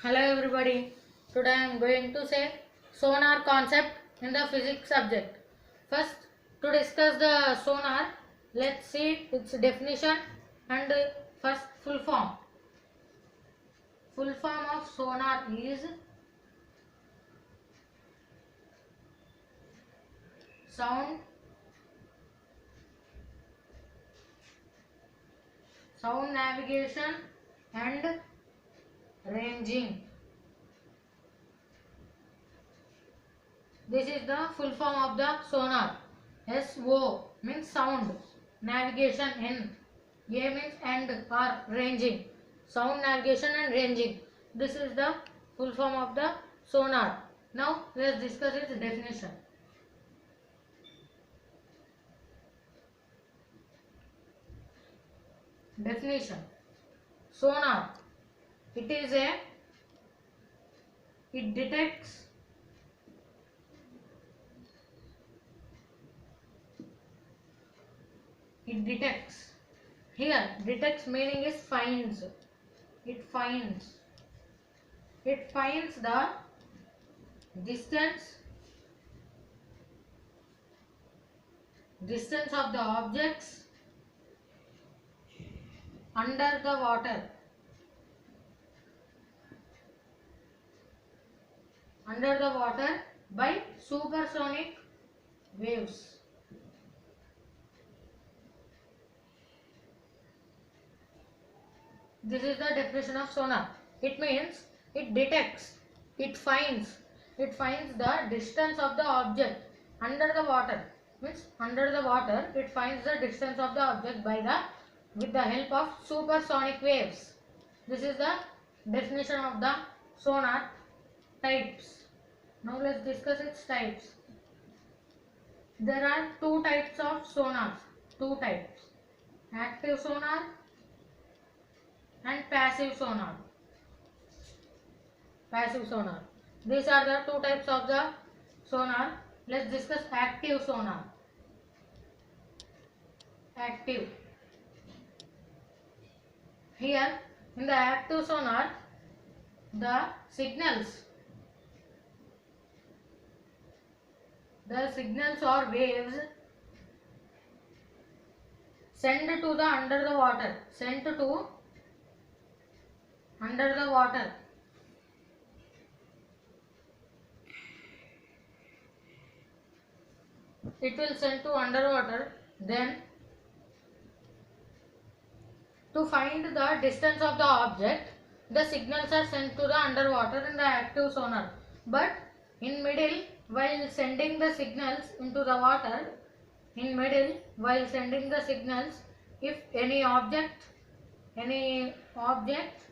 Hello everybody. Today I am going to say sonar concept in the physics subject. First, to discuss the sonar, let's see its definition and first full form. Full form of sonar is sound navigation and ranging. This is the full form of the sonar. SO means sound, navigation N, A means and or ranging, sound navigation and ranging. This is the full form of the sonar. Now let's discuss its definition. Definition: sonar. It detects here detects meaning is finds. It finds the distance of the objects under the water by supersonic waves. This is the definition of sonar. It means it detects, it finds the distance of the object under the water. Means under the water, it finds the distance of the object with the help of supersonic waves. This is the definition of the sonar types. Now let's discuss its types. There are two types of sonars. Active sonar and passive sonar. These are the two types of the sonar. Let's discuss active sonar. Here in the active sonar, the signals or waves sent to the under the water. It will send to underwater. Then to find the distance of the object, the signals are sent to the underwater in the active sonar. But in middle, while sending the signals into the water, if any object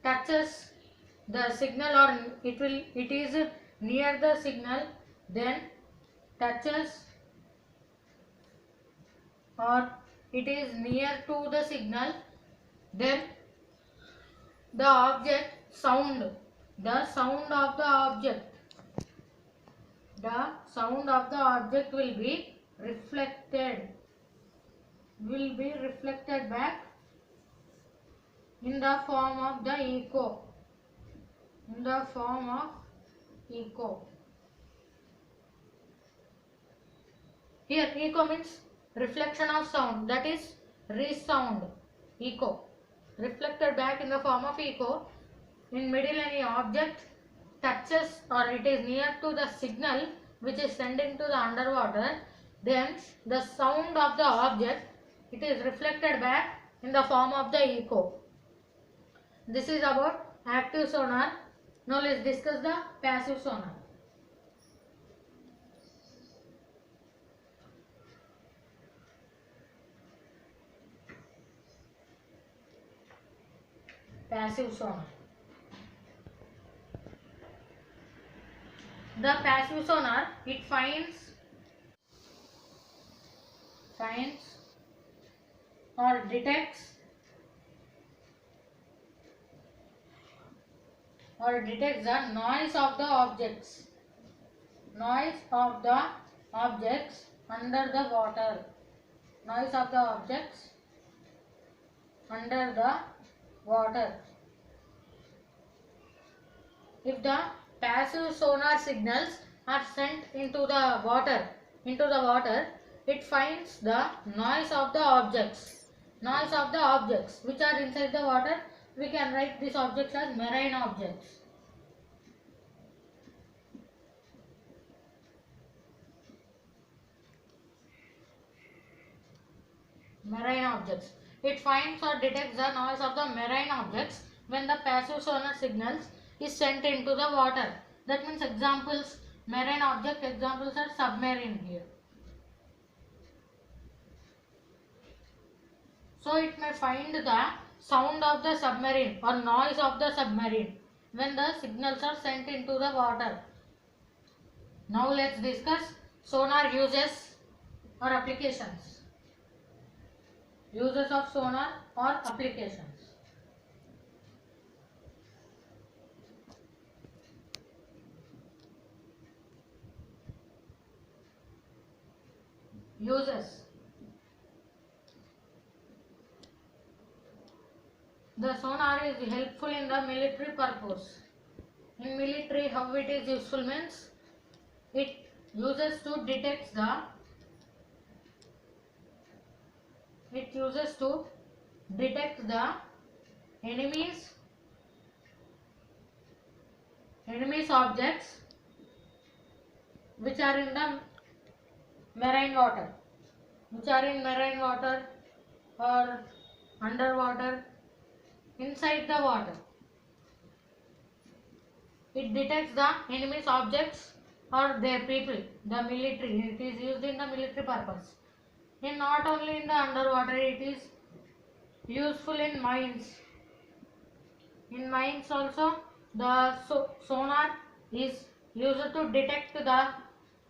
touches the signal or it is near the signal, then touches or it is near to the signal, then the sound of the object will be reflected back in the form of echo. Here echo means reflection of sound, that is resound. Echo, reflected back in the form of echo. In middle, any object touches or it is near to the signal which is sending to the underwater, then the sound of the object, it is reflected back in the form of the echo. This is about active sonar. Now let's discuss the passive sonar. The passive sonar, it finds or detects the noise of the objects under the water. Under the water. if the passive sonar signals are sent into the water, it finds the noise of the objects. Noise of the objects which are inside the water, we can write these objects as marine objects. Marine objects. It finds or detects the noise of the marine objects when the passive sonar signals is sent into the water. That means examples, marine object examples are submarine here. So it may find the sound of the submarine or noise of the submarine when the signals are sent into the water. Now let's discuss sonar uses or applications. Uses of sonar or applications. Uses. The sonar is helpful in the military purpose. In military, how it is useful means it uses to detect the enemies objects which are in marine water or underwater, inside the water. It detects the enemy's objects or their people, the military. It is used in the military purpose. And not only in the underwater, it is useful in mines. In mines also, the sonar is used to detect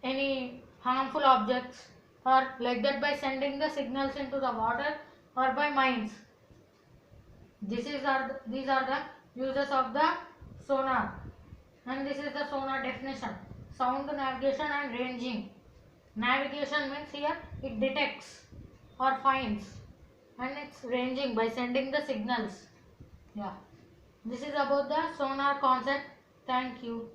any harmful objects or like that by sending the signals into the water or by mines. These are the uses of the sonar, and this is the sonar definition. Sound navigation and ranging. Navigation means here it detects or finds, and it's ranging by sending the signals. Yeah, this is about the sonar concept. Thank you.